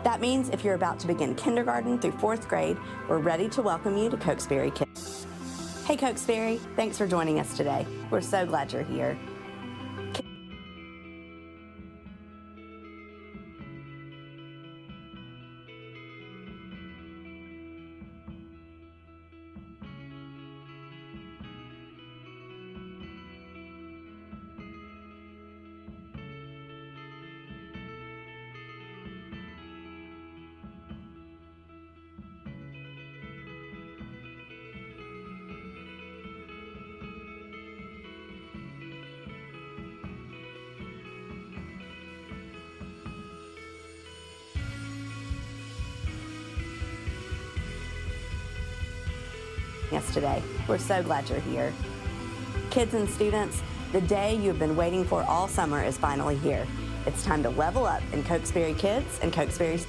That means if you're about to begin kindergarten through 4th grade, we're ready to welcome you to Cokesbury Kids. Hey Cokesbury, thanks for joining us today. We're so glad you're here. Us today. We're so glad you're here. Kids and students, the day you've been waiting for all summer is finally here. It's time to level up in Cokesbury Kids and Cokesbury.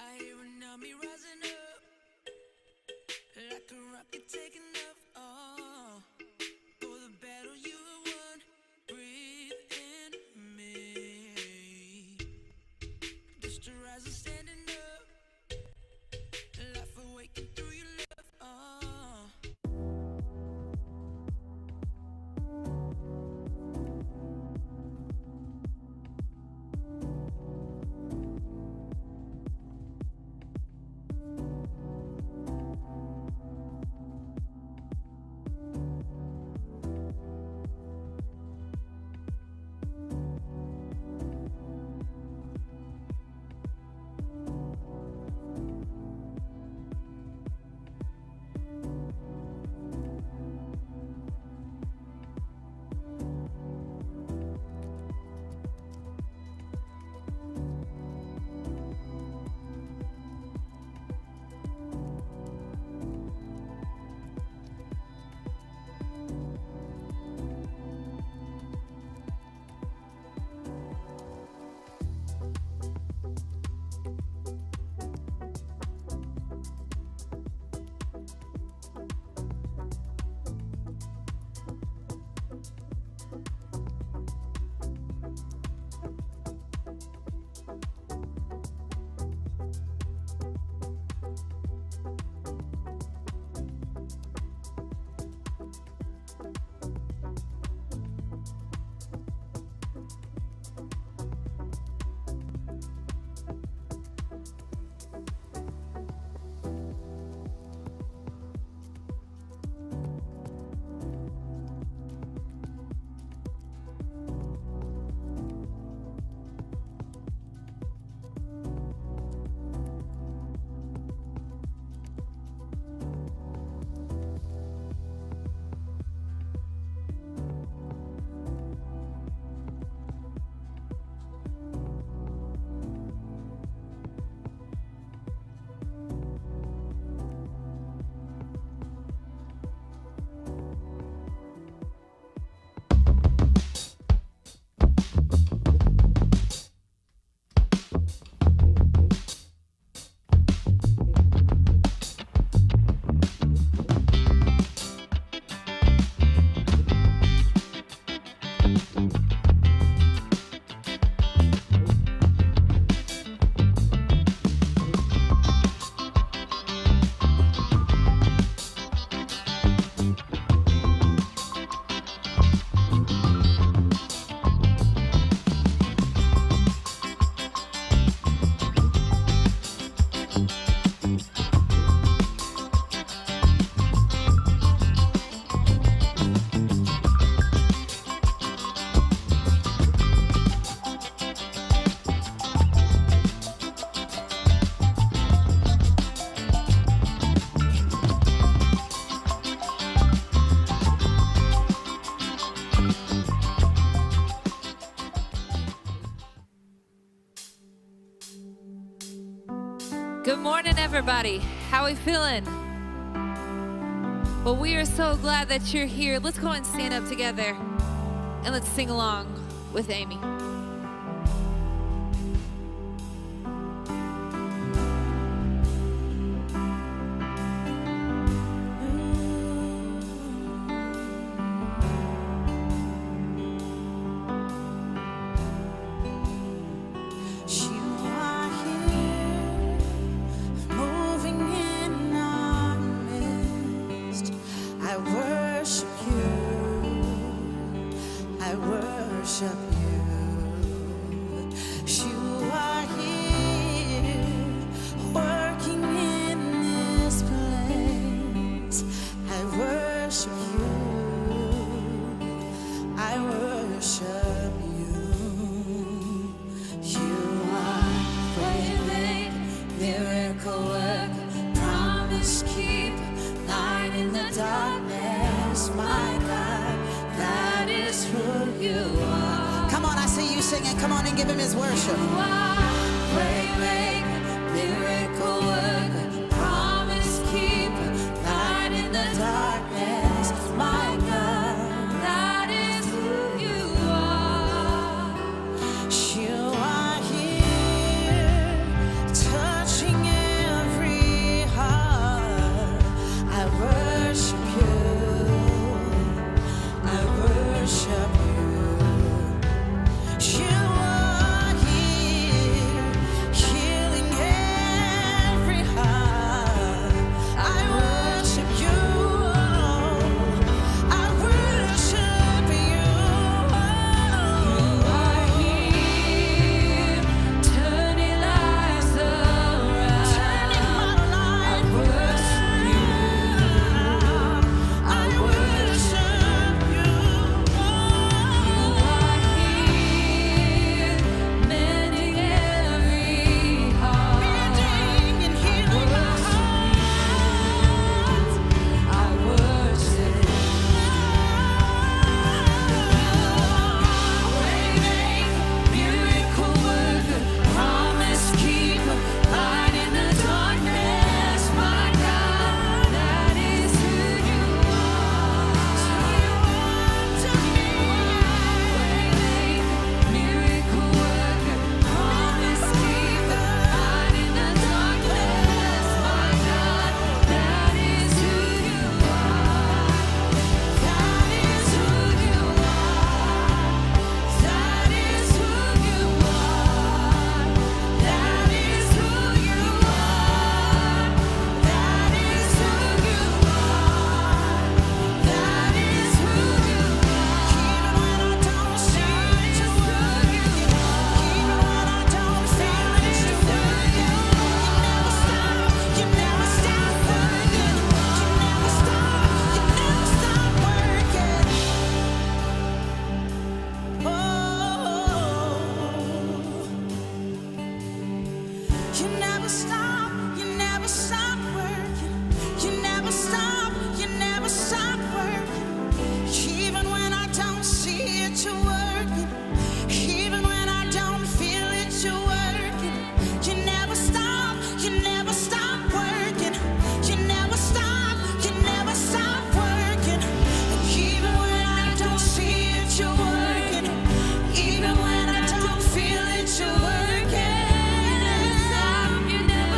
I hear an army rising up, like a rocket taking off. Oh, for the battle you have won, breathe in me. Just to rise and standing up, life awakened through your love. Oh. Good morning, everybody. How are we feeling? Well, we are so glad that you're here. Let's go and stand up together and let's sing along with Amy. Come on and give him his worship. Miracle worker, promise keeper, light in the darkness, my God, that is who you are. You are here, touching every heart. I worship you. I worship you. You never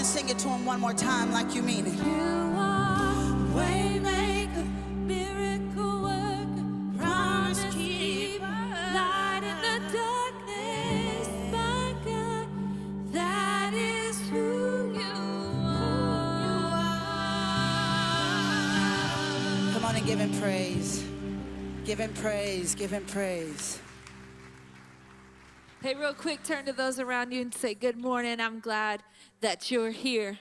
sing it to him one more time like you mean it. You are waymaker, miracle worker, promise keeper, light in the darkness, my God, that is who you are. Come on and give him praise. Give him praise. Give him praise. Hey, real quick, turn to those around you and say, good morning. I'm glad that you're here.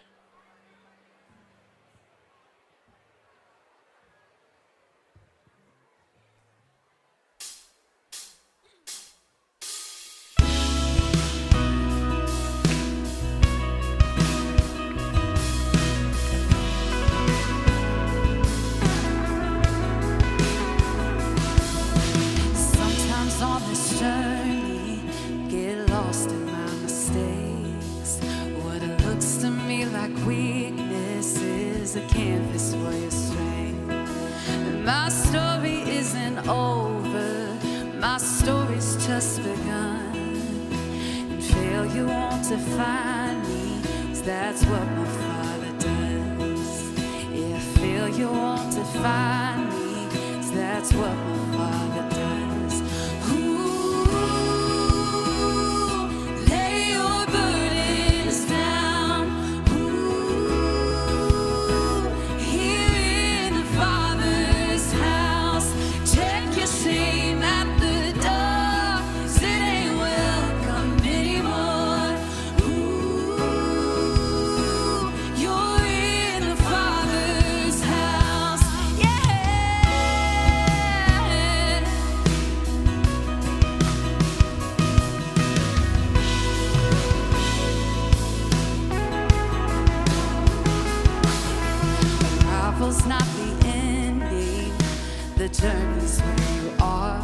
Sometimes on this journey, get lost in my mistakes. What it looks to me like weakness is a canvas for your strength. And my story isn't over, my story's just begun. And failure won't define me, 'cause that's what my Father does. Yeah, failure won't define me, 'cause that's what my Father does. Lay your burdens down. Here in the Father's house, check your shame at the door, 'cause it ain't welcome anymore. You're in the Father's house, yeah. Arrival's not the ending, the journey's where you are.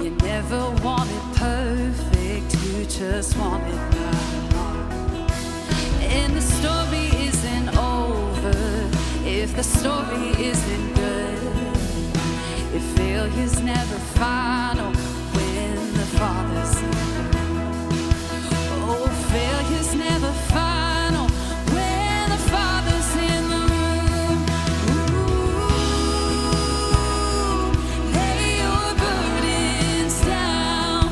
You never want it perfect, you just want it by heart. And the story isn't over if the story isn't good. If failure's never final when the Father's in the room. Oh, failure's never final when the Father's in the room. Lay your burdens down.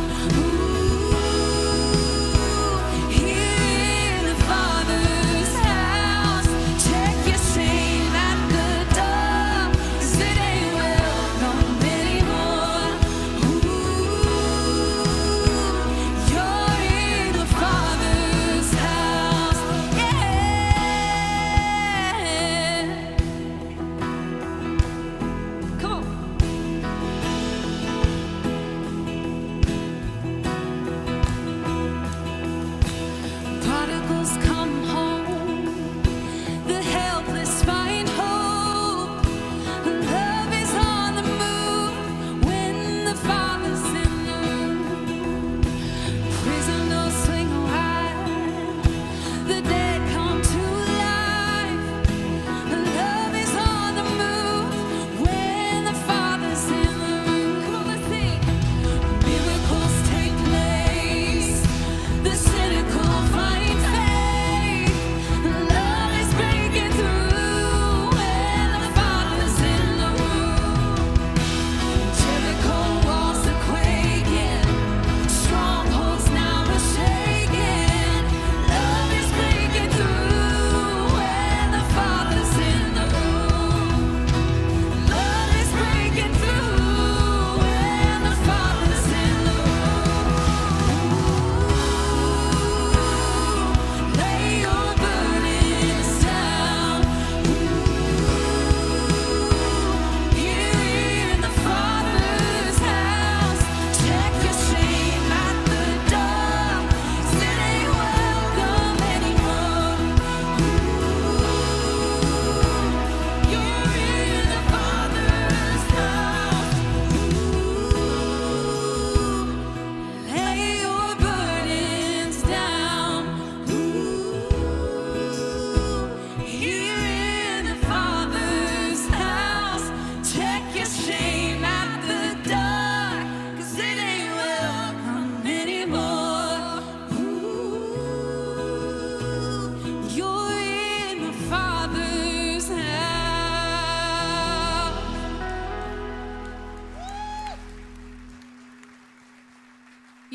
Here in the Father's house, check your shame at the door, 'cause it ain't welcome anymore.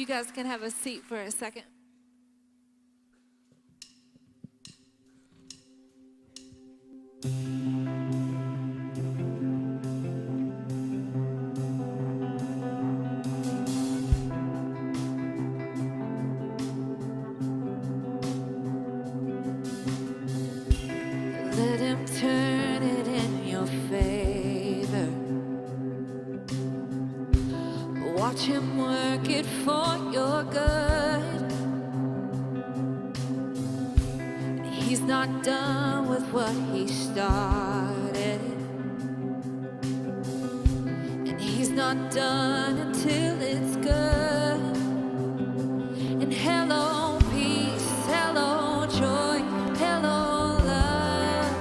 You guys can have a seat for a second. Let him turn it in your favor. Watch him work it for your good. He's not done with what he started, and he's not done until it's good. And hello peace, hello joy, hello love,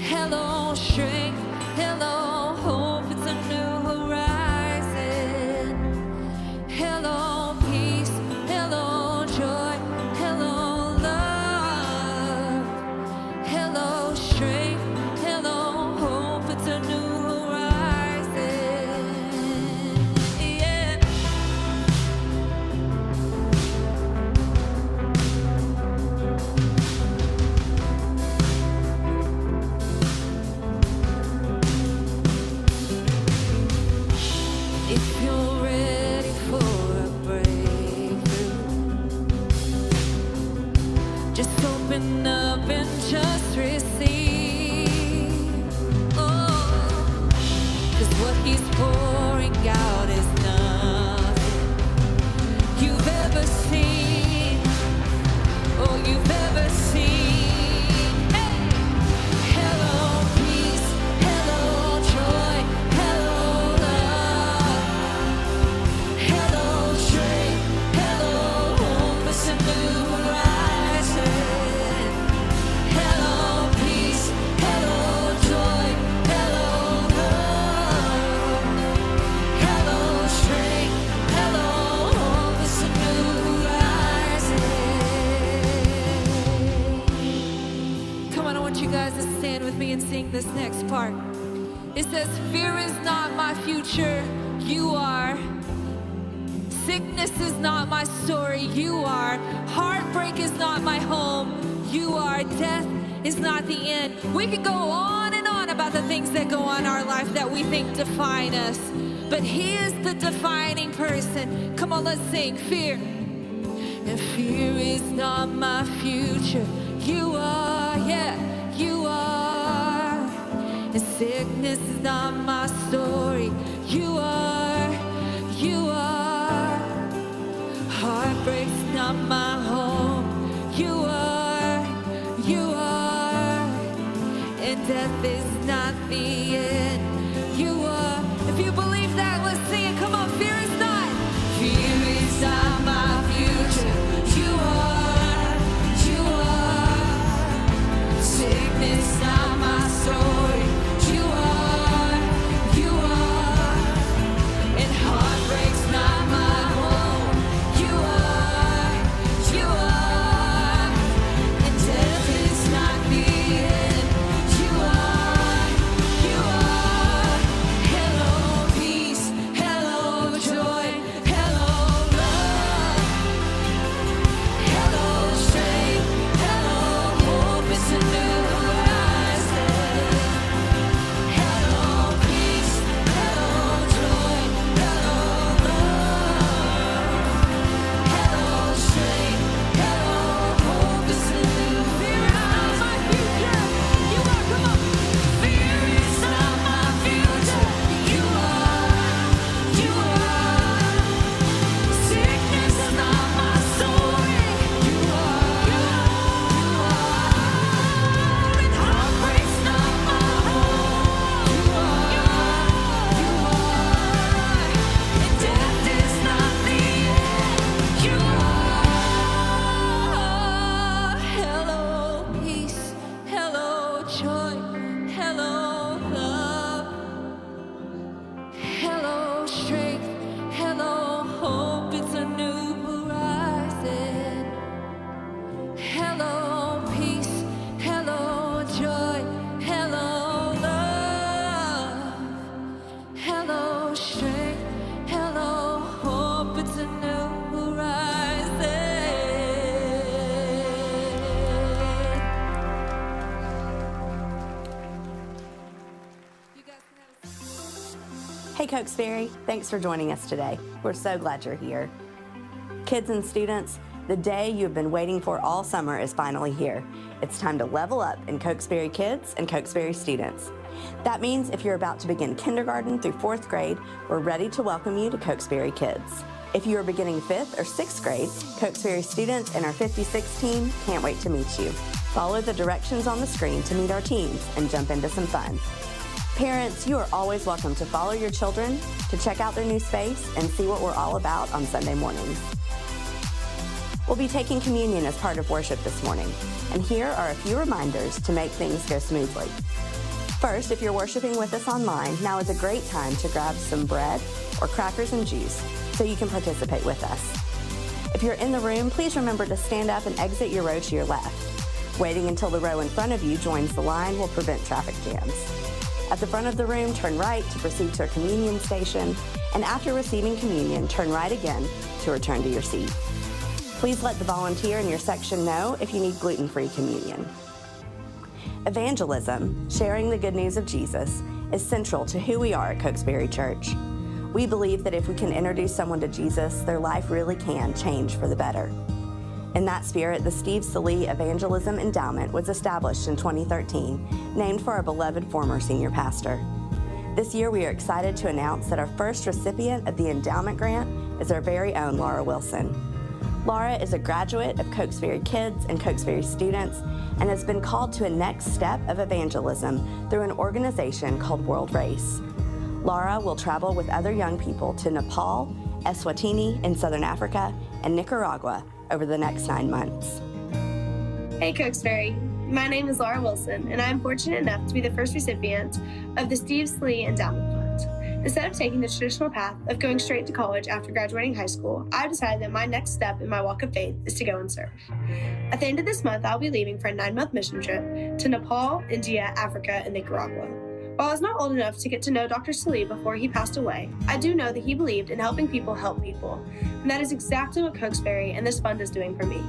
hello strength, hello hope. It's a new horizon. Hello peace, hello joy, hello love, hello strength, hello hope. It's a new horizon. Yeah. If you're ready for a breakthrough, just open up and just receive. Oh, 'cause what he's pouring out is nothing you've ever seen or you've ever seen. Hey! Hello peace, hello joy, hello love, hello strength, hello hope. It's a new horizon. Hello peace, hello joy, hello love, hello strength, hello hope. It's a new horizon. Come on, I want you guys to stand with me and sing this next part. It says, fear is not my future, you are. Sickness is not my story, you are. Heartbreak is not my home, you are. Death is not the end. We can go on and on about the things that go on in our life that we think define us, but he is the defining person. Come on, let's sing. Fear. And fear is not my future, you are. Yeah, you are. And sickness is not my story, you are. You are. Heartbreak's not my home, you are. You are. And death is not the end, you are. If you believe that, let's sing it. Come on, fear is not. Fear is not my future, you are. You are. Sickness not my story, you are. You are. And heartbreak's not my home, you are. You are. And death is not the end, you are. You are. Hello peace, hello joy, hello love, hello strength, hello hope. It's a new horizon. Hello peace, hello joy, hello love, hello strength, hello hope. It's a new fear is not my future, you are. Come on. Fear is not my future, you are. You are. Sickness is not my story, you are. You are. And heartbreak's not my home, you are. You are. And death is not the end, you are. Hello peace, hello joy, hello love, hello strength, hello hope. It's a new horizon. Hello peace, hello joy, hello love, hello strength, hello hope. It's a Hey Cokesbury, thanks for joining us today. We're so glad you're here. Kids and students, the day you've been waiting for all summer is finally here. It's time to level up in Cokesbury kids and Cokesbury students. That means if you're about to begin kindergarten through 4th grade, we're ready to welcome you to Cokesbury Kids. If you are beginning 5th or 6th grade, Cokesbury students and our 56 team can't wait to meet you. Follow the directions on the screen to meet our teams and jump into some fun. Parents, you are always welcome to follow your children to check out their new space and see what we're all about on Sunday mornings. We'll be taking communion as part of worship this morning, and here are a few reminders to make things go smoothly. First, if you're worshiping with us online, now is a great time to grab some bread or crackers and juice so you can participate with us. If you're in the room, please remember to stand up and exit your row to your left. Waiting until the row in front of you joins the line will prevent traffic jams. At the front of the room, turn right to proceed to a communion station, and after receiving communion, turn right again to return to your seat. Please let the volunteer in your section know if you need gluten-free communion. Evangelism, sharing the good news of Jesus, is central to who we are at Cokesbury Church. We believe that if we can introduce someone to Jesus, their life really can change for the better. In that spirit, the Steve Salee Evangelism Endowment was established in 2013, named for our beloved former senior pastor. This year, we are excited to announce that our first recipient of the endowment grant is our very own Laura Wilson. Laura is a graduate of Cokesbury Kids and Cokesbury students and has been called to a next step of evangelism through an organization called World Race. Laura will travel with other young people to Nepal, Eswatini in Southern Africa, and Nicaragua over the next 9 months. Hey Cokesbury, my name is Laura Wilson, and I am fortunate enough to be the first recipient of the Steve Salee Endowment Fund. Instead of taking the traditional path of going straight to college after graduating high school, I've decided that my next step in my walk of faith is to go and serve. At the end of this month, I'll be leaving for a 9-month mission trip to Nepal, India, Africa, and Nicaragua. While I was not old enough to get to know Dr. Salee before he passed away, I do know that he believed in helping people help people, and that is exactly what Cokesbury and this fund is doing for me.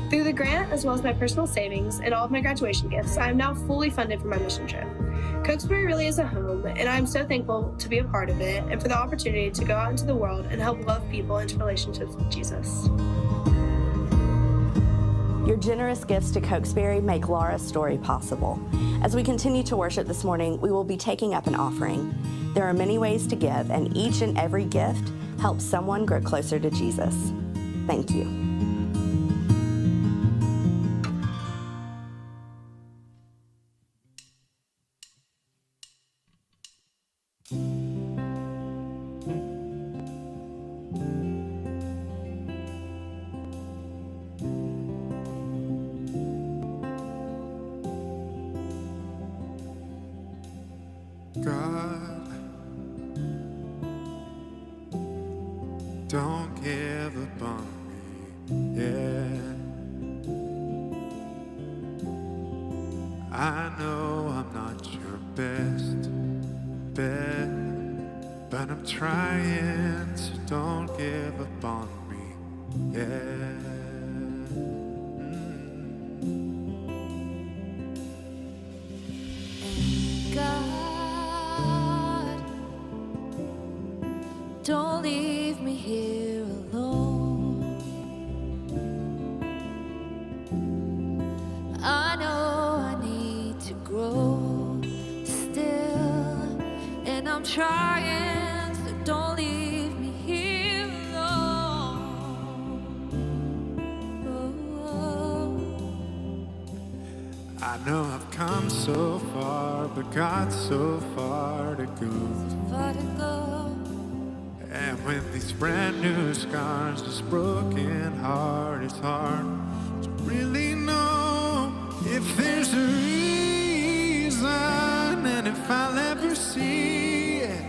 Through the grant, as well as my personal savings and all of my graduation gifts, I am now fully funded for my mission trip. Cokesbury really is a home, and I am so thankful to be a part of it and for the opportunity to go out into the world and help love people into relationships with Jesus. Your generous gifts to Cokesbury make Laura's story possible. As we continue to worship this morning, we will be taking up an offering. There are many ways to give, and each and every gift helps someone grow closer to Jesus. Thank you. God, don't give up on me, yeah. I know I'm not your best bet, but I'm trying, so don't give up on me, yeah. God, don't leave me here alone. I know I need to grow still, and I'm trying, so don't leave me here alone. Oh. I know I've come so far, but got so far to go. Far to go. And with these brand new scars, this broken heart, it's hard to really know if there's a reason and if I'll ever see it.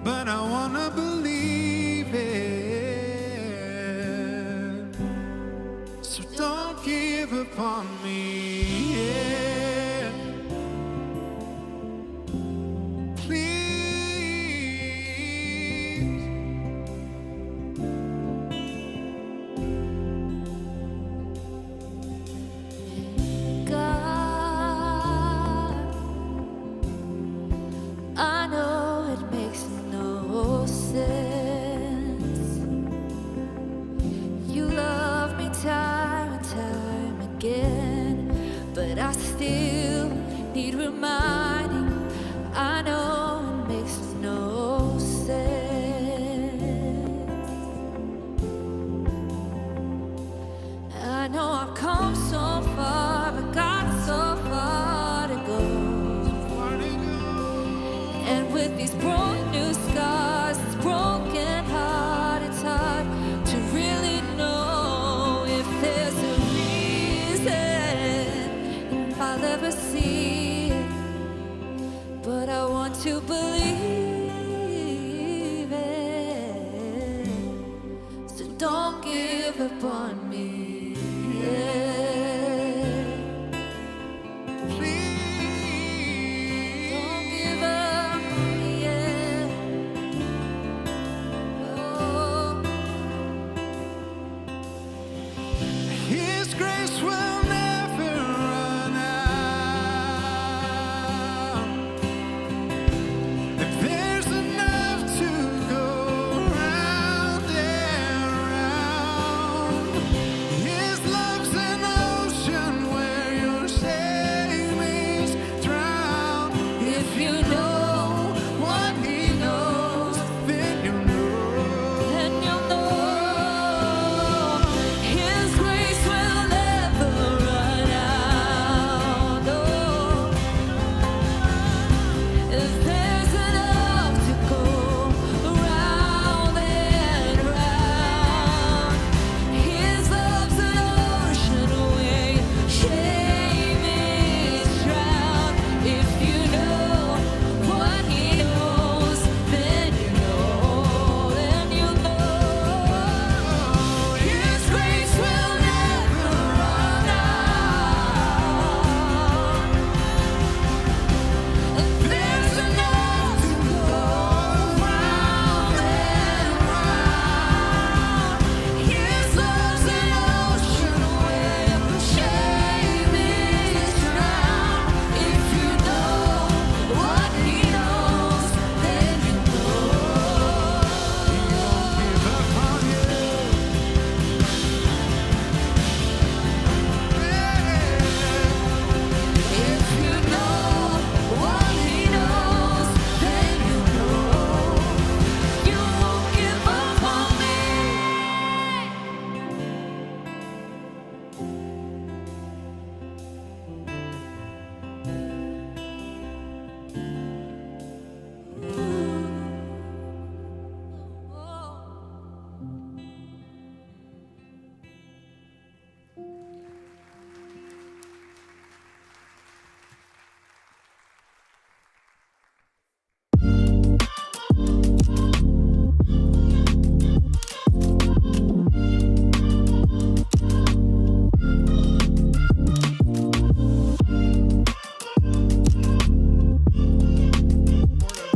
But I wanna believe it. So don't give up on me, yeah. Please. God, still need reminding. I know it makes no sense. I know I've come so far, but got so far to go. And with these broken new scars, this broken heart, it's hard to really know if there's a reason, if I'll ever see it. But I want to believe it. So don't give up on me. Yeah. Don't give up on me. Yeah. Oh. His grace will never run out. If there's enough to go round and round, His love's an ocean where your shame is drowned. If you know What He knows, then you know. then you'll know His grace will never run out. Oh, if there's enough to go round and round, His love's an ocean where shame is drowned. If you know what He knows, then you know, then you know. His grace will never run out. If there's enough to go round and round, His love's an ocean where shame is drowned. If you know what He knows, then you know. Give up on you. If you know what He knows, then you know you won't give up on me.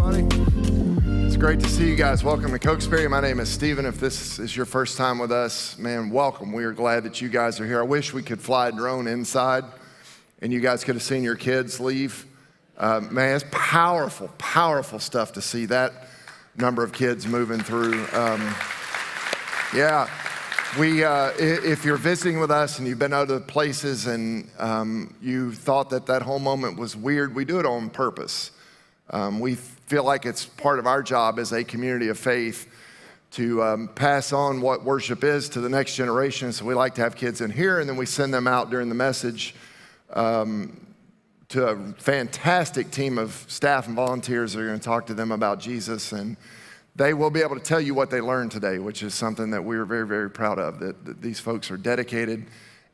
Everybody. It's great to see you guys. Welcome to Cokesbury. My name is Stephen. If this is your first time with us, man, welcome. We are glad that you guys are here. I wish we could fly a drone inside and you guys could have seen your kids leave. Man, it's powerful, powerful stuff to see that number of kids moving through. Yeah, if you're visiting with us and you've been other places and you thought that whole moment was weird, we do it on purpose. We feel like it's part of our job as a community of faith to pass on what worship is to the next generation. So we like to have kids in here, and then we send them out during the message to a fantastic team of staff and volunteers that are going to talk to them about Jesus. And they will be able to tell you what they learned today, which is something that we're very, very proud of, that these folks are dedicated.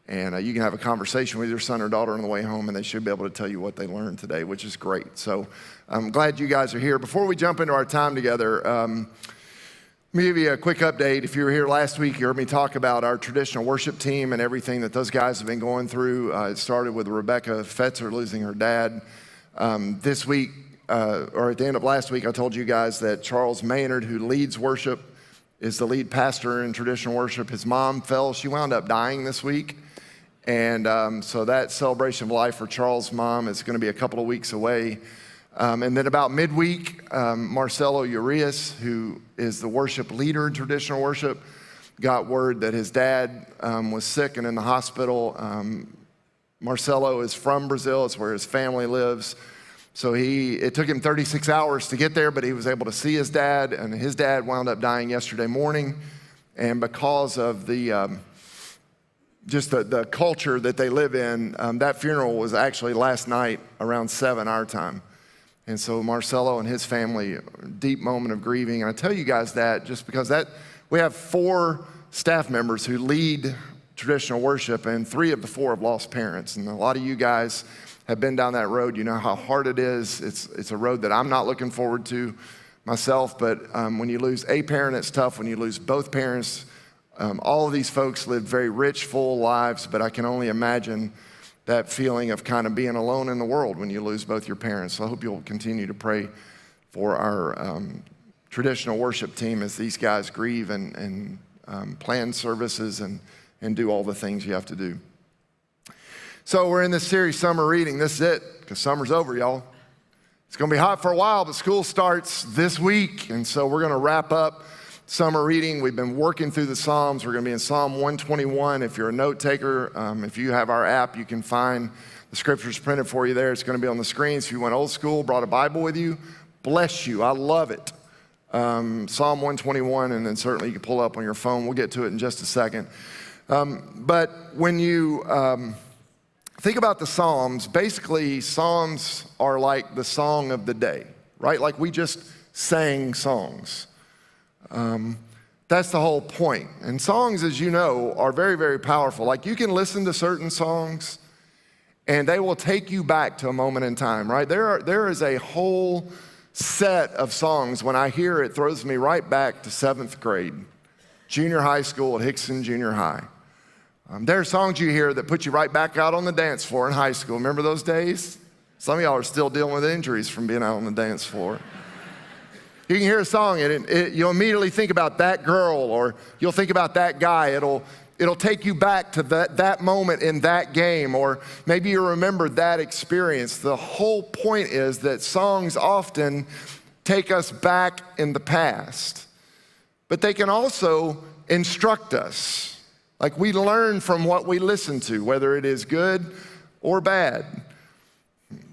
And you can have a conversation with your son or daughter on the way home, and they should be able to tell you what they learned today, which is great. So I'm glad you guys are here. Before we jump into our time together, let me give you a quick update. If you were here last week, you heard me talk about our traditional worship team and everything that those guys have been going through. It started with Rebecca Fetzer losing her dad. This week, or at the end of last week, I told you guys that Charles Maynard, who leads worship, is the lead pastor in traditional worship. His mom fell. She wound up dying this week. And so that celebration of life for Charles' mom is going to be a couple of weeks away. And then about midweek, Marcelo Urias, who is the worship leader in traditional worship, got word that his dad was sick and in the hospital. Marcelo is from Brazil. It's where his family lives. So it took him 36 hours to get there, but he was able to see his dad, and his dad wound up dying yesterday morning. And because of the culture that they live in, that funeral was actually last night around 7 our time. And so Marcelo and his family, deep moment of grieving. And I tell you guys that just because we have 4 staff members who lead traditional worship, and 3 of the 4 have lost parents. And a lot of you guys have been down that road. You know how hard it is. It's a road that I'm not looking forward to myself, but when you lose a parent, it's tough. When you lose both parents, all of these folks live very rich, full lives, but I can only imagine that feeling of kind of being alone in the world when you lose both your parents. So I hope you'll continue to pray for our traditional worship team as these guys grieve and plan services and do all the things you have to do. So we're in this series, Summer Reading. This is it, because summer's over, y'all. It's going to be hot for a while, but school starts this week, and so we're going to wrap up summer reading. We've been working through the Psalms. We're going to be in Psalm 121. If you're a note taker, if you have our app, you can find the scriptures printed for you there. It's going to be on the screens. If you went old school, brought a Bible with you, bless you. I love it. Psalm 121, and then certainly you can pull it up on your phone. We'll get to it in just a second. But when you think about the Psalms, basically Psalms are like the song of the day, right? Like we just sang songs. That's the whole point. And songs, as you know, are very, very powerful. Like you can listen to certain songs and they will take you back to a moment in time, right? There is a whole set of songs. When I hear it, throws me right back to 7th grade, junior high school at Hickson Junior High. There are songs you hear that put you right back out on the dance floor in high school. Remember those days? Some of y'all are still dealing with injuries from being out on the dance floor. You can hear a song and you'll immediately think about that girl, or you'll think about that guy. It'll take you back to that moment in that game, or maybe you remember that experience. The whole point is that songs often take us back in the past, but they can also instruct us. Like we learn from what we listen to, whether it is good or bad.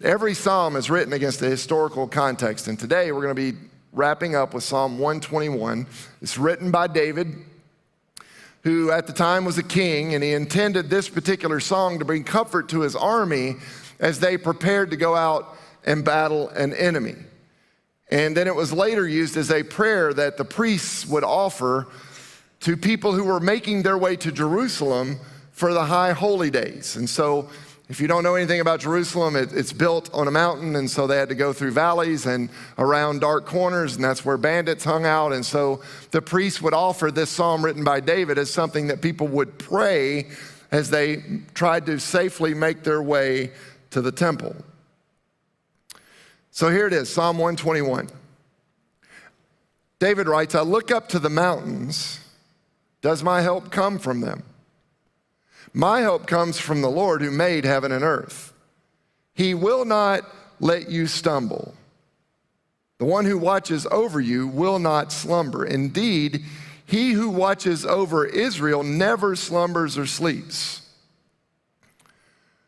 Every psalm is written against a historical context, and today we're going to be wrapping up with Psalm 121. It's written by David, who at the time was a king, and he intended this particular song to bring comfort to his army as they prepared to go out and battle an enemy. And then it was later used as a prayer that the priests would offer to people who were making their way to Jerusalem for the high holy days. And so if you don't know anything about Jerusalem, it's built on a mountain, and so they had to go through valleys and around dark corners, and that's where bandits hung out. And so the priests would offer this psalm written by David as something that people would pray as they tried to safely make their way to the temple. So here it is, Psalm 121. David writes, I look up to the mountains. Does my help come from them? My help comes from the Lord who made heaven and earth. He will not let you stumble. The one who watches over you will not slumber. Indeed, he who watches over Israel never slumbers or sleeps.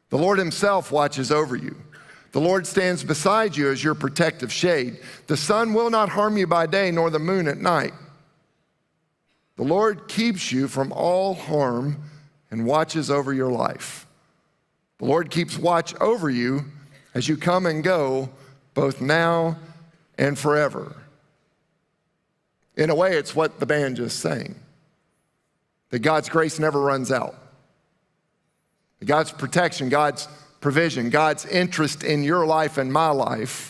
The Lord himself watches over you. The Lord stands beside you as your protective shade. The sun will not harm you by day, nor the moon at night. The Lord keeps you from all harm and watches over your life. The Lord keeps watch over you as you come and go, both now and forever. In a way, it's what the band just sang, that God's grace never runs out. That God's protection, God's provision, God's interest in your life and my life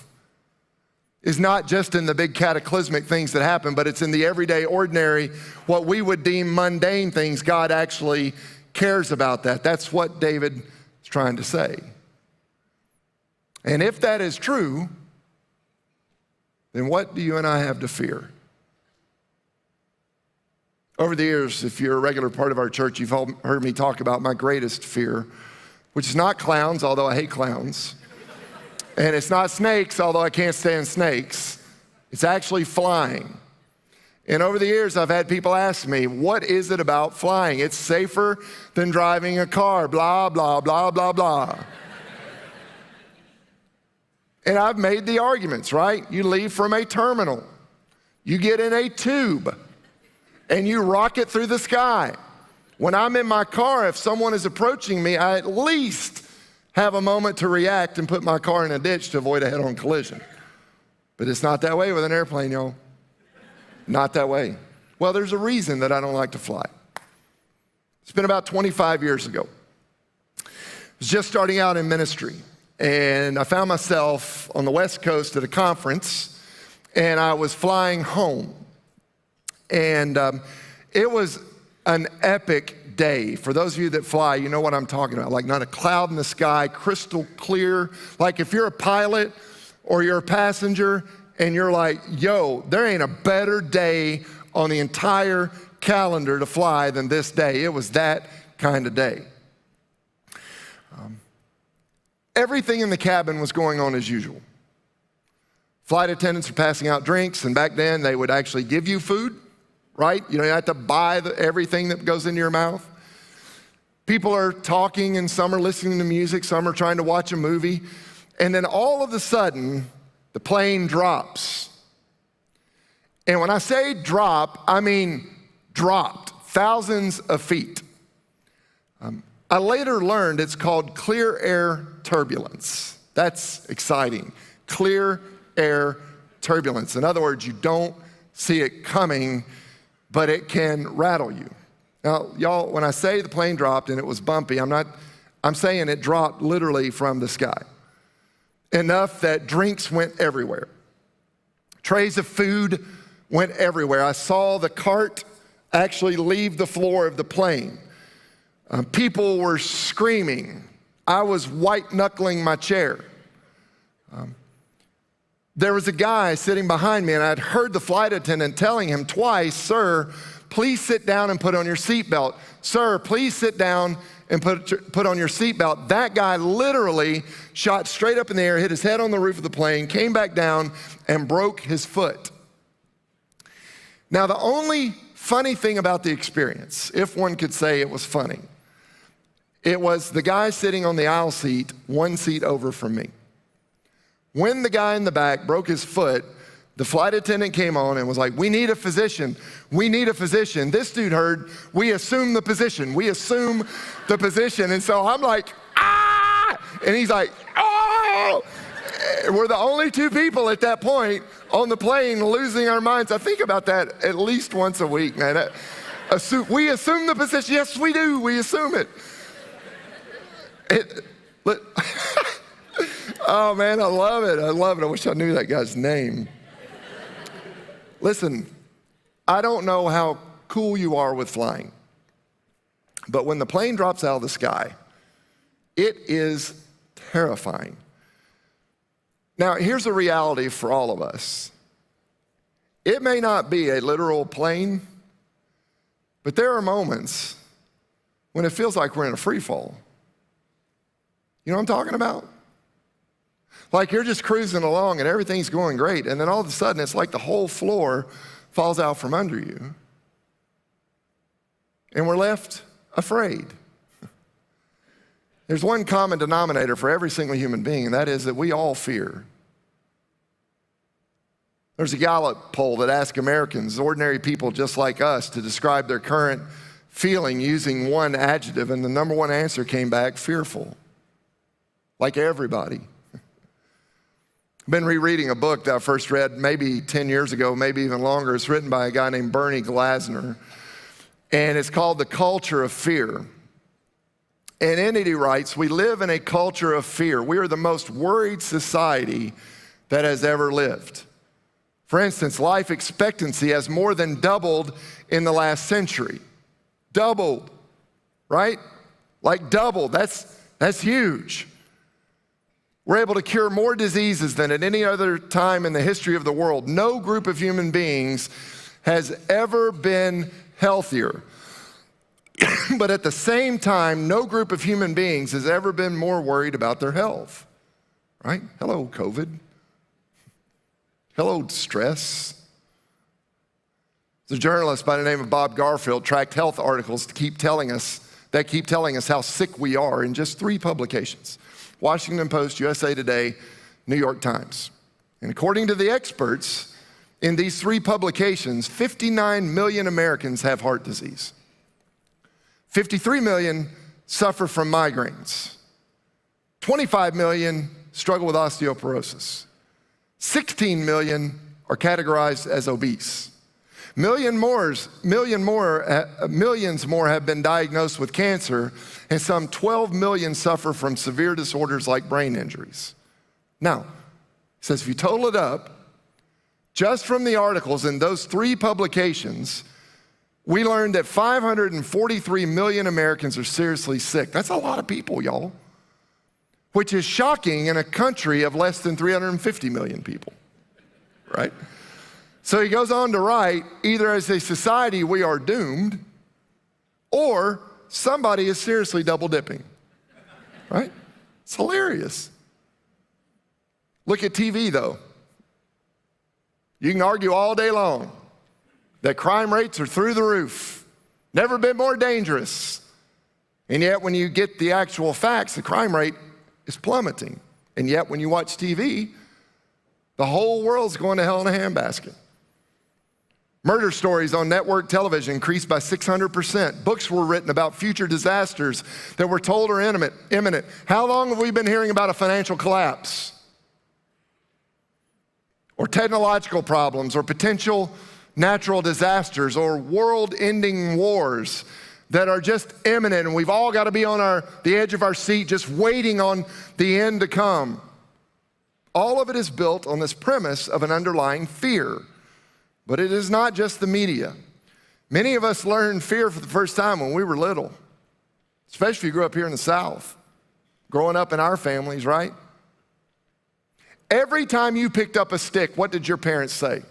is not just in the big cataclysmic things that happen, but it's in the everyday, ordinary, what we would deem mundane things. God actually cares about that. That's what David is trying to say. And if that is true, then what do you and I have to fear? Over the years, if you're a regular part of our church, you've all heard me talk about my greatest fear, which is not clowns, although I hate clowns. And it's not snakes, although I can't stand snakes. It's actually flying. And over the years, I've had people ask me, what is it about flying? It's safer than driving a car, blah, blah, blah, blah, blah. And I've made the arguments, right? You leave from a terminal, you get in a tube, and you rocket through the sky. When I'm in my car, if someone is approaching me, I at least have a moment to react and put my car in a ditch to avoid a head-on collision. But it's not that way with an airplane, y'all. Not that way. Well, there's a reason that I don't like to fly. It's been about 25 years ago. I was just starting out in ministry, and I found myself on the West Coast at a conference, and I was flying home. And it was an epic day. For those of you that fly, you know what I'm talking about. Like not a cloud in the sky, crystal clear. Like if you're a pilot or you're a passenger, and you're like, yo, there ain't a better day on the entire calendar to fly than this day. It was that kind of day. Everything in the cabin was going on as usual. Flight attendants were passing out drinks, and back then they would actually give you food, right? You don't have to buy everything that goes into your mouth. People are talking, and some are listening to music, some are trying to watch a movie. And then all of a sudden, the plane drops. And when I say drop, I mean dropped, thousands of feet. I later learned it's called clear air turbulence. That's exciting. Clear air turbulence. In other words, you don't see it coming, but it can rattle you. Now, y'all, when I say the plane dropped and it was bumpy, I'm saying it dropped literally from the sky. Enough that drinks went everywhere. Trays of food went everywhere. I saw the cart actually leave the floor of the plane. People were screaming. I was white-knuckling my chair. There was a guy sitting behind me, and I'd heard the flight attendant telling him twice, sir, please sit down and put on your seatbelt. Sir, please sit down and put on your seatbelt. That guy literally shot straight up in the air, hit his head on the roof of the plane, came back down, and broke his foot. Now, the only funny thing about the experience, if one could say it was funny, it was the guy sitting on the aisle seat, one seat over from me. When the guy in the back broke his foot, the flight attendant came on and was like, we need a physician. We need a physician. This dude heard, we assume the position. We assume the position. And so I'm like, ah! And he's like, oh! We're the only two people at that point on the plane losing our minds. I think about that at least once a week, man. We assume the position. Yes, we do. We assume it. Oh, man, I love it. I love it. I wish I knew that guy's name. Listen, I don't know how cool you are with flying, but when the plane drops out of the sky, it is terrifying. Now, here's a reality for all of us. It may not be a literal plane, but there are moments when it feels like we're in a free fall. You know what I'm talking about? Like you're just cruising along and everything's going great, and then all of a sudden it's like the whole floor falls out from under you. And we're left afraid. There's one common denominator for every single human being, and that is that we all fear. There's a Gallup poll that asked Americans, ordinary people just like us, to describe their current feeling using one adjective, and the number one answer came back, fearful. Like everybody. I've been rereading a book that I first read maybe 10 years ago, maybe even longer. It's written by a guy named Bernie Glasner, and it's called The Culture of Fear. And in it, he writes, we live in a culture of fear. We are the most worried society that has ever lived. For instance, life expectancy has more than doubled in the last century. Doubled, right? Like doubled, that's huge. We're able to cure more diseases than at any other time in the history of the world. No group of human beings has ever been healthier. But at the same time, no group of human beings has ever been more worried about their health, right? Hello, COVID. Hello, stress. The journalist by the name of Bob Garfield tracked health articles that keep telling us how sick we are in just 3 publications: Washington Post, USA Today, New York Times. And according to the experts, in these 3 publications, 59 million Americans have heart disease. 53 million suffer from migraines. 25 million struggle with osteoporosis. 16 million are categorized as obese. Millions more have been diagnosed with cancer, and some 12 million suffer from severe disorders like brain injuries. Now, it says if you total it up, just from the articles in those 3 publications, we learned that 543 million Americans are seriously sick. That's a lot of people, y'all, which is shocking in a country of less than 350 million people, right? So he goes on to write, either as a society we are doomed, or somebody is seriously double dipping, right? It's hilarious. Look at TV though. You can argue all day long that crime rates are through the roof, never been more dangerous. And yet when you get the actual facts, the crime rate is plummeting. And yet when you watch TV, the whole world's going to hell in a handbasket. Murder stories on network television increased by 600%. Books were written about future disasters that were told are imminent. How long have we been hearing about a financial collapse? Or technological problems, or potential natural disasters, or world-ending wars that are just imminent, and we've all got to be on the edge of our seat just waiting on the end to come. All of it is built on this premise of an underlying fear. But it is not just the media. Many of us learned fear for the first time when we were little, especially if you grew up here in the South, growing up in our families, right? Every time you picked up a stick, what did your parents say?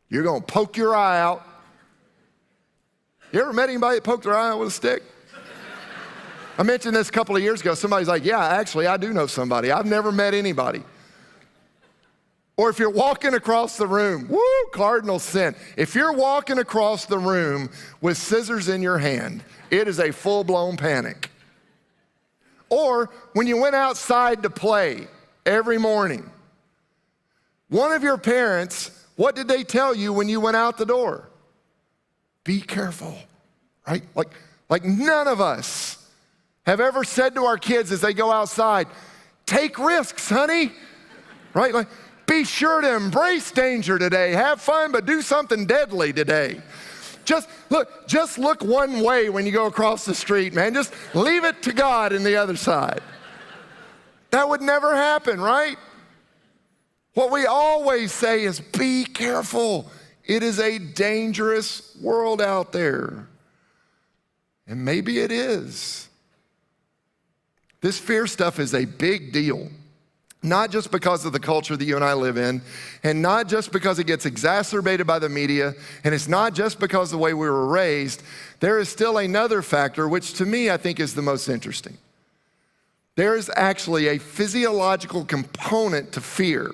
You're going to poke your eye out. You ever met anybody that poked their eye out with a stick? I mentioned this a couple of years ago. Somebody's like, yeah, actually, I do know somebody. I've never met anybody. Or if you're walking across the room, woo, cardinal sin. If you're walking across the room with scissors in your hand, it is a full-blown panic. Or when you went outside to play every morning, one of your parents, what did they tell you when you went out the door? Be careful, right? Like none of us have ever said to our kids as they go outside, take risks, honey, right? Like, be sure to embrace danger today. Have fun, but do something deadly today. Just look one way when you go across the street, man. Just leave it to God in the other side. That would never happen, right? What we always say is be careful. It is a dangerous world out there. And maybe it is. This fear stuff is a big deal. Not just because of the culture that you and I live in, and not just because it gets exacerbated by the media, and it's not just because of the way we were raised. There is still another factor, which to me I think is the most interesting. There is actually a physiological component to fear.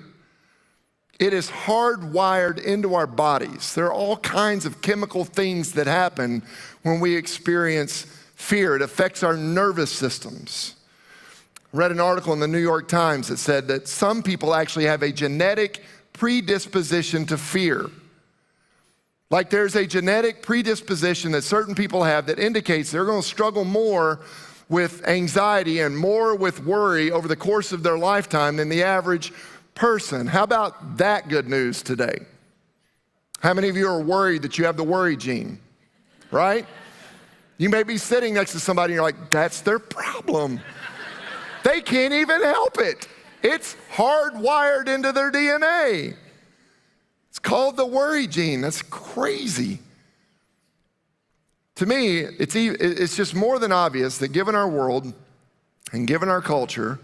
It is hardwired into our bodies. There are all kinds of chemical things that happen when we experience fear. It affects our nervous systems. I read an article in the New York Times that said that some people actually have a genetic predisposition to fear. Like there's a genetic predisposition that certain people have that indicates they're going to struggle more with anxiety and more with worry over the course of their lifetime than the average person. How about that good news today? How many of you are worried that you have the worry gene, right? You may be sitting next to somebody and you're like, that's their problem. They can't even help it. It's hardwired into their DNA. It's called the worry gene. That's crazy. To me, it's just more than obvious that given our world and given our culture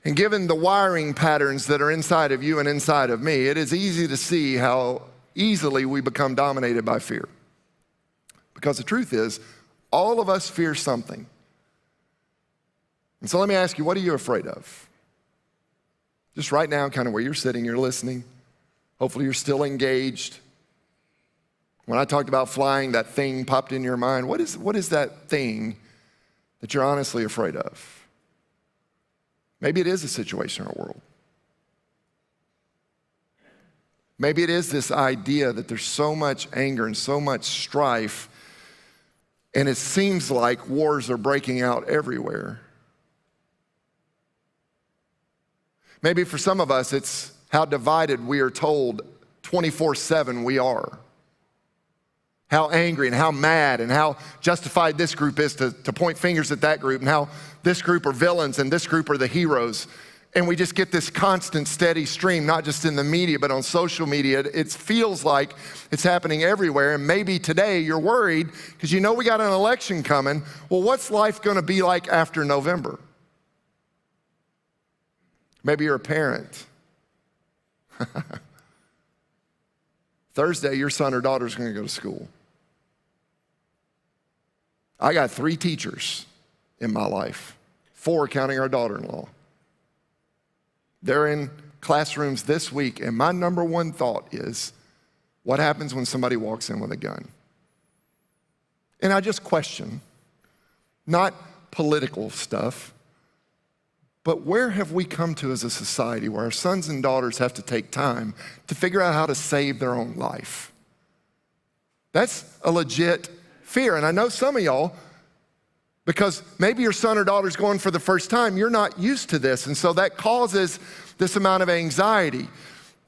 and given the wiring patterns that are inside of you and inside of me, it is easy to see how easily we become dominated by fear. Because the truth is, all of us fear something. And so let me ask you, what are you afraid of? Just right now, kind of where you're sitting, you're listening. Hopefully you're still engaged. When I talked about flying, that thing popped in your mind. What is that thing that you're honestly afraid of? Maybe it is a situation in our world. Maybe it is this idea that there's so much anger and so much strife, and it seems like wars are breaking out everywhere. Maybe for some of us, it's how divided we are told 24/7 we are. How angry and how mad and how justified this group is to point fingers at that group, and how this group are villains and this group are the heroes. And we just get this constant, steady stream, not just in the media, but on social media. It feels like it's happening everywhere. And maybe today you're worried because you know we got an election coming. Well, what's life going to be like after November? Maybe you're a parent. Thursday, your son or daughter is going to go to school. I got 3 teachers in my life, 4 counting our daughter-in-law. They're in classrooms this week, and my number one thought is, what happens when somebody walks in with a gun? And I just question, not political stuff, but where have we come to as a society where our sons and daughters have to take time to figure out how to save their own life? That's a legit fear. And I know some of y'all, because maybe your son or daughter's going for the first time, you're not used to this. And so that causes this amount of anxiety.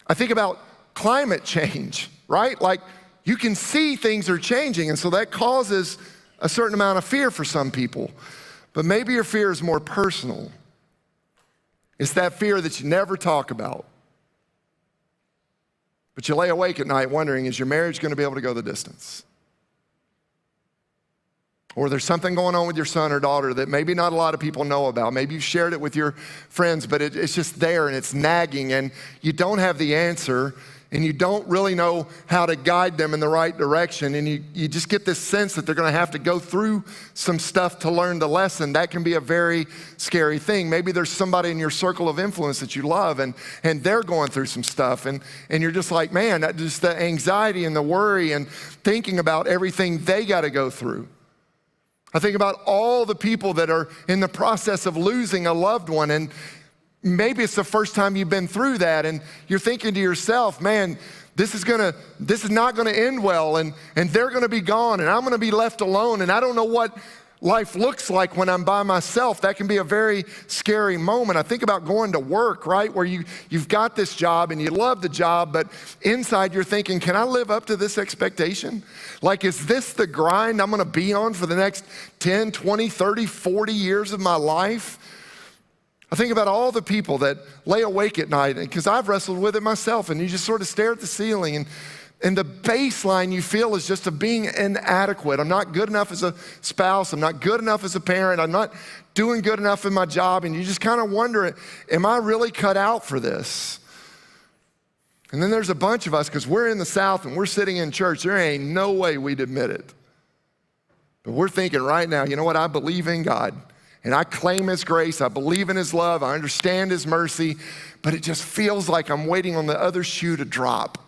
I think about climate change, right? Like you can see things are changing. And so that causes a certain amount of fear for some people. But maybe your fear is more personal. It's that fear that you never talk about. But you lay awake at night wondering, is your marriage going to be able to go the distance? Or there's something going on with your son or daughter that maybe not a lot of people know about. Maybe you've shared it with your friends, but it's just there and it's nagging and you don't have the answer and you don't really know how to guide them in the right direction. And you just get this sense that they're going to have to go through some stuff to learn the lesson. That can be a very scary thing. Maybe there's somebody in your circle of influence that you love and they're going through some stuff. And you're just like, man, that just the anxiety and the worry and thinking about everything they got to go through. I think about all the people that are in the process of losing a loved one, and maybe it's the first time you've been through that, and you're thinking to yourself, man, this is not gonna end well, and they're gonna be gone, and I'm gonna be left alone, and I don't know what life looks like when I'm by myself. That can be a very scary moment. I think about going to work, right? Where you've got this job and you love the job, but inside you're thinking, can I live up to this expectation? Like, is this the grind I'm gonna be on for the next 10, 20, 30, 40 years of my life? I think about all the people that lay awake at night, because I've wrestled with it myself, and you just sort of stare at the ceiling and the baseline you feel is just of being inadequate. I'm not good enough as a spouse. I'm not good enough as a parent. I'm not doing good enough in my job. And you just kind of wonder, am I really cut out for this? And then there's a bunch of us, because we're in the South and we're sitting in church. There ain't no way we'd admit it. But we're thinking right now, you know what? I believe in God. And I claim His grace. I believe in His love. I understand His mercy. But it just feels like I'm waiting on the other shoe to drop.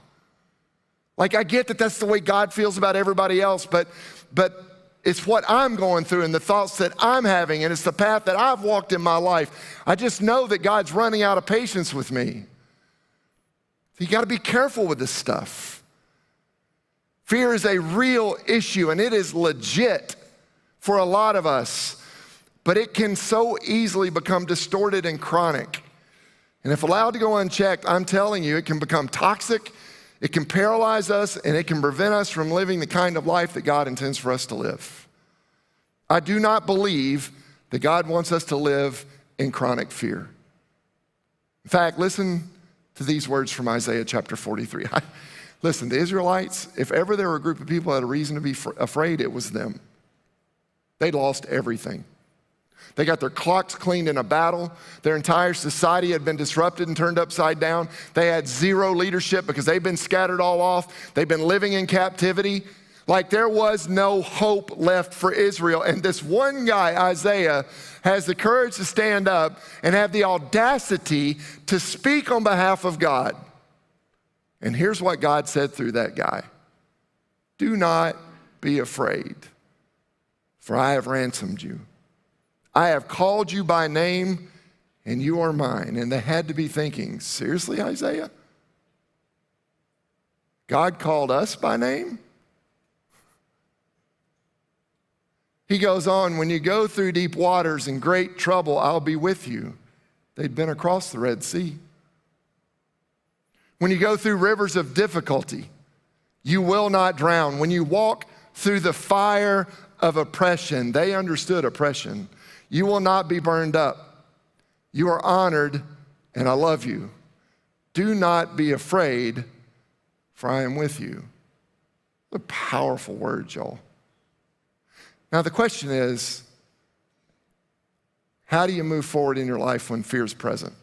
Like, I get that that's the way God feels about everybody else, but it's what I'm going through and the thoughts that I'm having, and it's the path that I've walked in my life. I just know that God's running out of patience with me. So you got to be careful with this stuff. Fear is a real issue, and it is legit for a lot of us, but it can so easily become distorted and chronic. And if allowed to go unchecked, I'm telling you, it can become toxic. It can paralyze us, and it can prevent us from living the kind of life that God intends for us to live. I do not believe that God wants us to live in chronic fear. In fact, listen to these words from Isaiah chapter 43. Listen, the Israelites, if ever there were a group of people that had a reason to be afraid, it was them. They'd lost everything. They got their clocks cleaned in a battle. Their entire society had been disrupted and turned upside down. They had zero leadership because they've been scattered all off. They've been living in captivity. Like, there was no hope left for Israel. And this one guy, Isaiah, has the courage to stand up and have the audacity to speak on behalf of God. And here's what God said through that guy. Do not be afraid, for I have ransomed you. I have called you by name, and you are mine. And they had to be thinking, seriously, Isaiah? God called us by name? He goes on, when you go through deep waters and great trouble, I'll be with you. They'd been across the Red Sea. When you go through rivers of difficulty, you will not drown. When you walk through the fire of oppression, they understood oppression. You will not be burned up. You are honored, and I love you. Do not be afraid, for I am with you. What a powerful word, y'all. Now the question is, how do you move forward in your life when fear is present?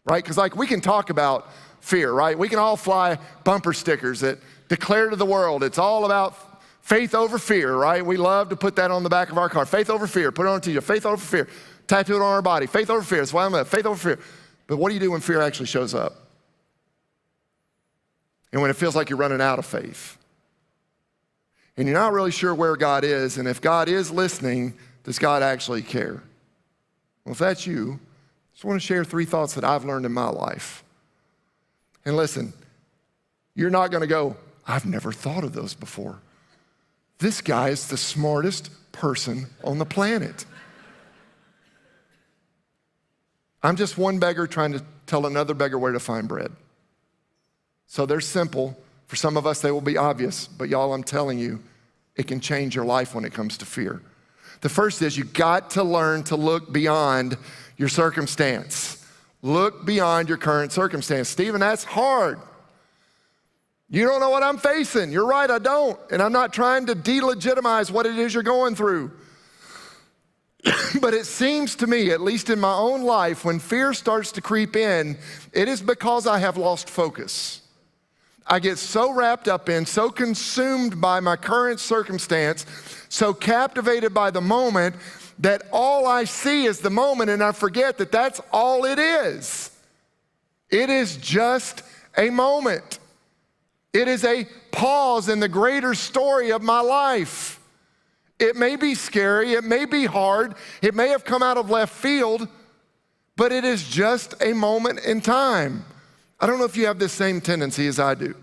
Right? Because we can talk about fear, right? We can all fly bumper stickers that declare to the world it's all about faith over fear, right? We love to put that on the back of our car. Faith over fear. Put it on a t-shirt. Faith over fear. Tattoo it on our body. Faith over fear. That's why I'm at faith over fear. But what do you do when fear actually shows up? And when it feels like you're running out of faith? And you're not really sure where God is, and if God is listening, does God actually care? Well, if that's you, I just want to share 3 thoughts that I've learned in my life. And listen, you're not going to go, I've never thought of those before. This guy is the smartest person on the planet. I'm just one beggar trying to tell another beggar where to find bread. So they're simple. For some of us, they will be obvious. But y'all, I'm telling you, it can change your life when it comes to fear. The first is you got to learn to look beyond your circumstance. Look beyond your current circumstance. Stephen, that's hard. You don't know what I'm facing. You're right, I don't. And I'm not trying to delegitimize what it is you're going through. But it seems to me, at least in my own life, when fear starts to creep in, it is because I have lost focus. I get so wrapped up in, so consumed by my current circumstance, so captivated by the moment that all I see is the moment, and I forget that that's all it is. It is just a moment. It is a pause in the greater story of my life. It may be scary, it may be hard, it may have come out of left field, but it is just a moment in time. I don't know if you have this same tendency as I do,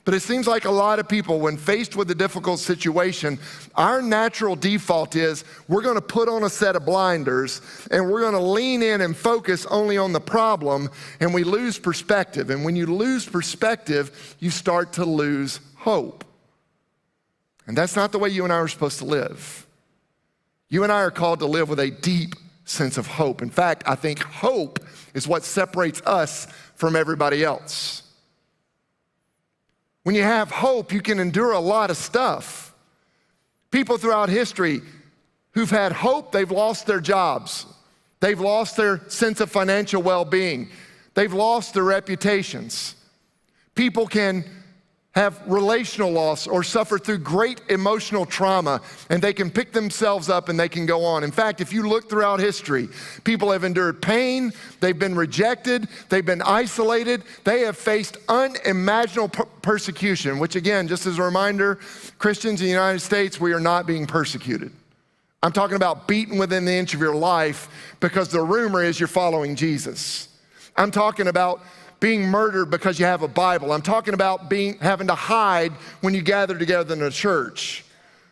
but it seems like a lot of people, when faced with a difficult situation, our natural default is we're gonna put on a set of blinders and we're gonna lean in and focus only on the problem, and we lose perspective. And when you lose perspective, you start to lose hope. And that's not the way you and I are supposed to live. You and I are called to live with a deep sense of hope. In fact, I think hope is what separates us from everybody else. When you have hope, you can endure a lot of stuff. People throughout history who've had hope, they've lost their jobs. They've lost their sense of financial well-being. They've lost their reputations. People can have relational loss or suffer through great emotional trauma, and they can pick themselves up and they can go on. In fact, if you look throughout history, people have endured pain, they've been rejected, they've been isolated, they have faced unimaginable persecution, which again, just as a reminder, Christians in the United States, we are not being persecuted. I'm talking about beaten within the inch of your life because the rumor is you're following Jesus. I'm talking about being murdered because you have a Bible. I'm talking about having to hide when you gather together in a church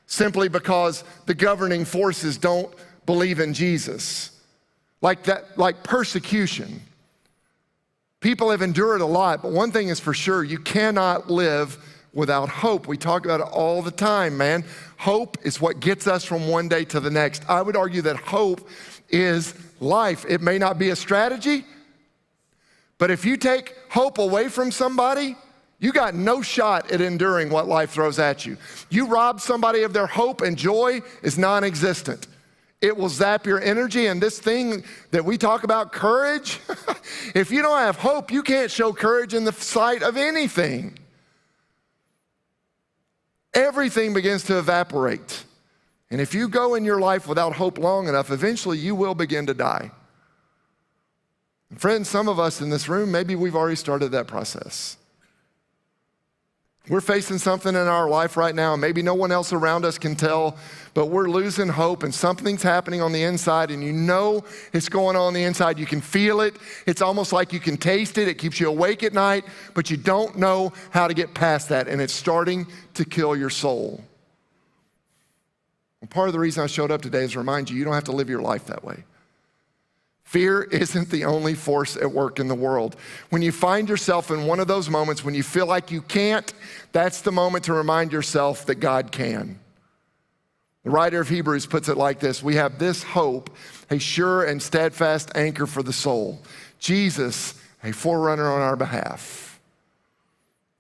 simply because the governing forces don't believe in Jesus. Like persecution. People have endured a lot, but one thing is for sure, you cannot live without hope. We talk about it all the time, man. Hope is what gets us from one day to the next. I would argue that hope is life. It may not be a strategy, but if you take hope away from somebody, you got no shot at enduring what life throws at you. You rob somebody of their hope, and joy is non-existent. It will zap your energy, and this thing that we talk about, courage, if you don't have hope, you can't show courage in the sight of anything. Everything begins to evaporate. And if you go in your life without hope long enough, eventually you will begin to die. And friends, some of us in this room, maybe we've already started that process. We're facing something in our life right now, and maybe no one else around us can tell, but we're losing hope and something's happening on the inside, and you know it's going on the inside. You can feel it. It's almost like you can taste it. It keeps you awake at night, but you don't know how to get past that, and it's starting to kill your soul. And part of the reason I showed up today is to remind you, you don't have to live your life that way. Fear isn't the only force at work in the world. When you find yourself in one of those moments when you feel like you can't, that's the moment to remind yourself that God can. The writer of Hebrews puts it like this: we have this hope, a sure and steadfast anchor for the soul. Jesus, a forerunner on our behalf.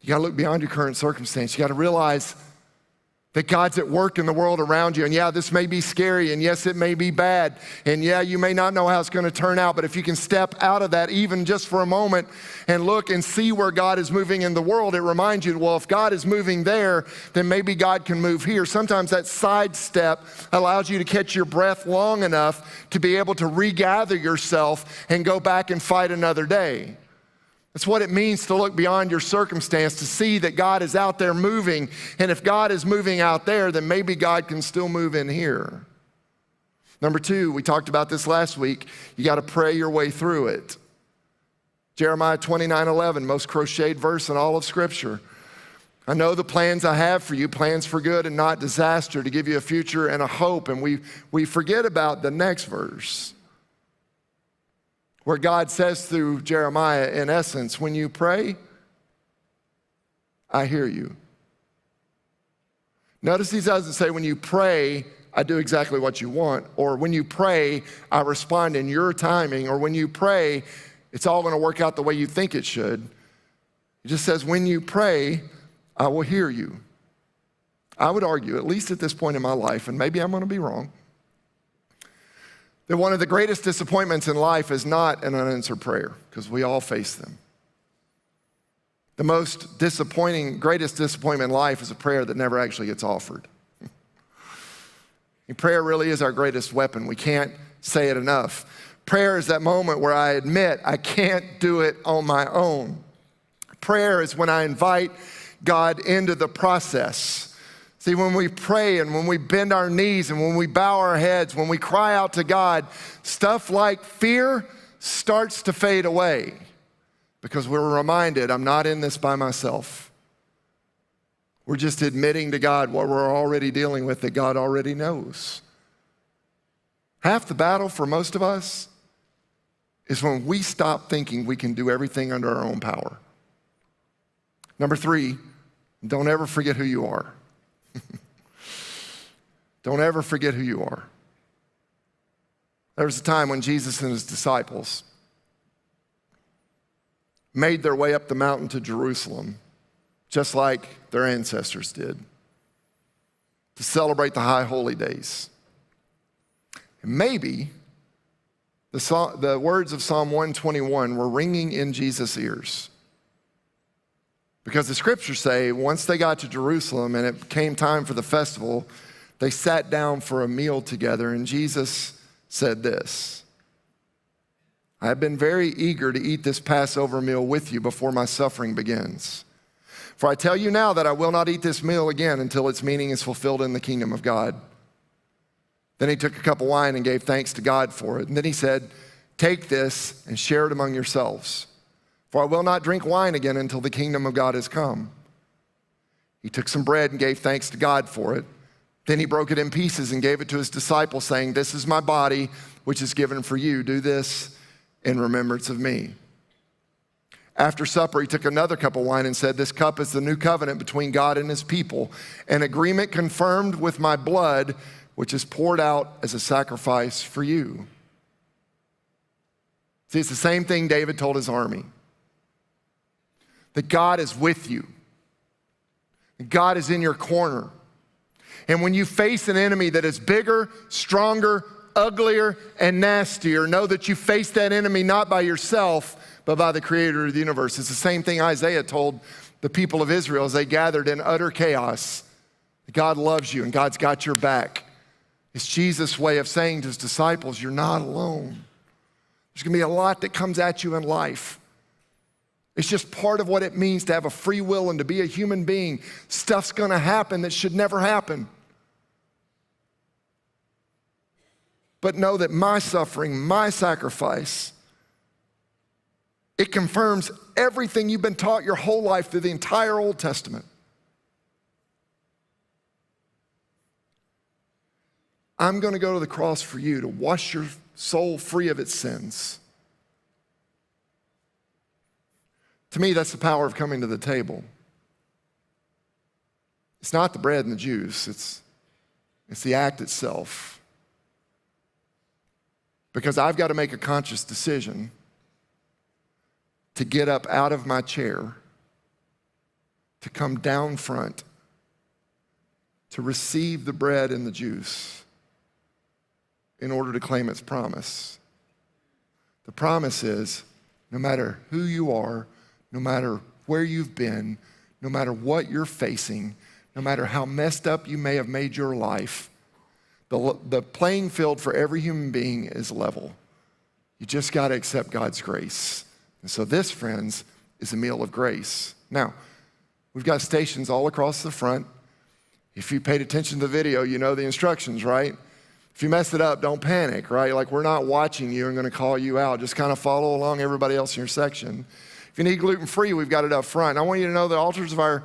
You gotta look beyond your current circumstance. You gotta realize that God's at work in the world around you. And yeah, this may be scary, and yes, it may be bad. And yeah, you may not know how it's gonna turn out, but if you can step out of that even just for a moment and look and see where God is moving in the world, it reminds you, well, if God is moving there, then maybe God can move here. Sometimes that sidestep allows you to catch your breath long enough to be able to regather yourself and go back and fight another day. That's what it means to look beyond your circumstance, to see that God is out there moving. And if God is moving out there, then maybe God can still move in here. Number two, we talked about this last week. You got to pray your way through it. Jeremiah 29:11, most crocheted verse in all of Scripture. I know the plans I have for you, plans for good and not disaster, to give you a future and a hope. And we forget about the next verse, where God says through Jeremiah, in essence, when you pray, I hear you. Notice he doesn't say, when you pray, I do exactly what you want, or when you pray, I respond in your timing, or when you pray, it's all gonna work out the way you think it should. He just says, when you pray, I will hear you. I would argue, at least at this point in my life, and maybe I'm gonna be wrong, that one of the greatest disappointments in life is not an unanswered prayer, because we all face them. The most disappointing, greatest disappointment in life is a prayer that never actually gets offered. And prayer really is our greatest weapon. We can't say it enough. Prayer is that moment where I admit I can't do it on my own. Prayer is when I invite God into the process. See, when we pray and when we bend our knees and when we bow our heads, when we cry out to God, stuff like fear starts to fade away because we're reminded, I'm not in this by myself. We're just admitting to God what we're already dealing with that God already knows. Half the battle for most of us is when we stop thinking we can do everything under our own power. Number three, don't ever forget who you are. Don't ever forget who you are. There was a time when Jesus and his disciples made their way up the mountain to Jerusalem, just like their ancestors did, to celebrate the high holy days. And maybe the words of Psalm 121 were ringing in Jesus' ears. Because the scriptures say once they got to Jerusalem and it came time for the festival, they sat down for a meal together, and Jesus said this: I have been very eager to eat this Passover meal with you before my suffering begins. For I tell you now that I will not eat this meal again until its meaning is fulfilled in the kingdom of God. Then he took a cup of wine and gave thanks to God for it. And then he said, take this and share it among yourselves. For I will not drink wine again until the kingdom of God has come. He took some bread and gave thanks to God for it. Then he broke it in pieces and gave it to his disciples, saying, this is my body, which is given for you. Do this in remembrance of me. After supper, he took another cup of wine and said, this cup is the new covenant between God and his people, an agreement confirmed with my blood, which is poured out as a sacrifice for you. See, it's the same thing David told his army. That God is with you. That God is in your corner. And when you face an enemy that is bigger, stronger, uglier, and nastier, know that you face that enemy not by yourself, but by the creator of the universe. It's the same thing Isaiah told the people of Israel as they gathered in utter chaos. God loves you and God's got your back. It's Jesus' way of saying to his disciples, you're not alone. There's gonna be a lot that comes at you in life. It's just part of what it means to have a free will and to be a human being. Stuff's gonna happen that should never happen. But know that my suffering, my sacrifice, it confirms everything you've been taught your whole life through the entire Old Testament. I'm gonna go to the cross for you to wash your soul free of its sins. To me, that's the power of coming to the table. It's not the bread and the juice, it's the act itself. Because I've got to make a conscious decision to get up out of my chair, to come down front, to receive the bread and the juice in order to claim its promise. The promise is, no matter who you are, no matter where you've been, no matter what you're facing, no matter how messed up you may have made your life, the playing field for every human being is level. You just got to accept God's grace. And so this, friends, is a meal of grace. Now, we've got stations all across the front. If you paid attention to the video, you know the instructions, right? If you mess it up, don't panic, right? Like, we're not watching you and going to call you out. Just kind of follow along everybody else in your section. If you need gluten-free, we've got it up front. I want you to know the altars of our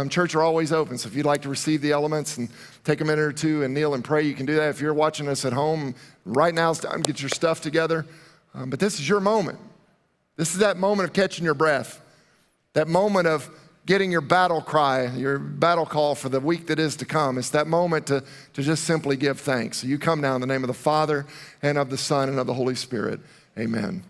church are always open. So if you'd like to receive the elements and take a minute or two and kneel and pray, you can do that. If you're watching us at home, right now it's time to get your stuff together. But this is your moment. This is that moment of catching your breath. That moment of getting your battle cry, your battle call for the week that is to come. It's that moment to just simply give thanks. So you come now in the name of the Father and of the Son and of the Holy Spirit. Amen.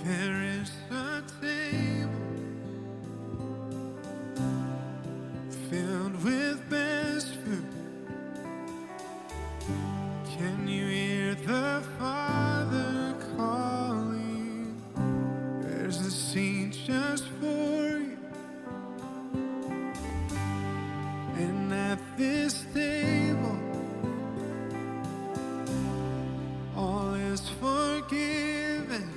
There is a table filled with best food. Can you hear the Father calling? There's a seat just for you. And at this table, all is forgiven.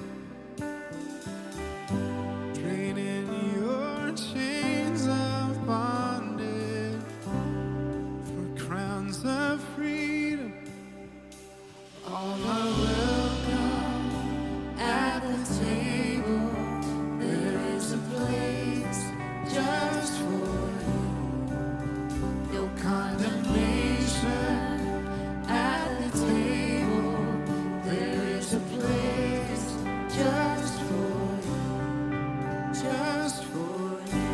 Trading your chains of bondage for crowns of freedom. All are welcome at the table. There is a place just for you. No condemnation at the table. There is a place just for you. Just for you.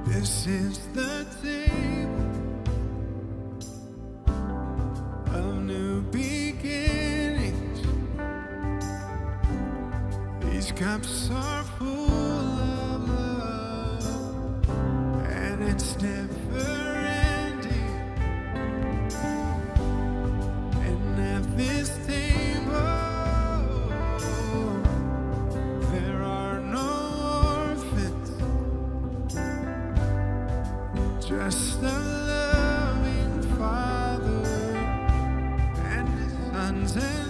This is the table of new beginnings. These cups are full of love, and it's never ending. And at this table, there are no orphans, just a loving Father and His sons and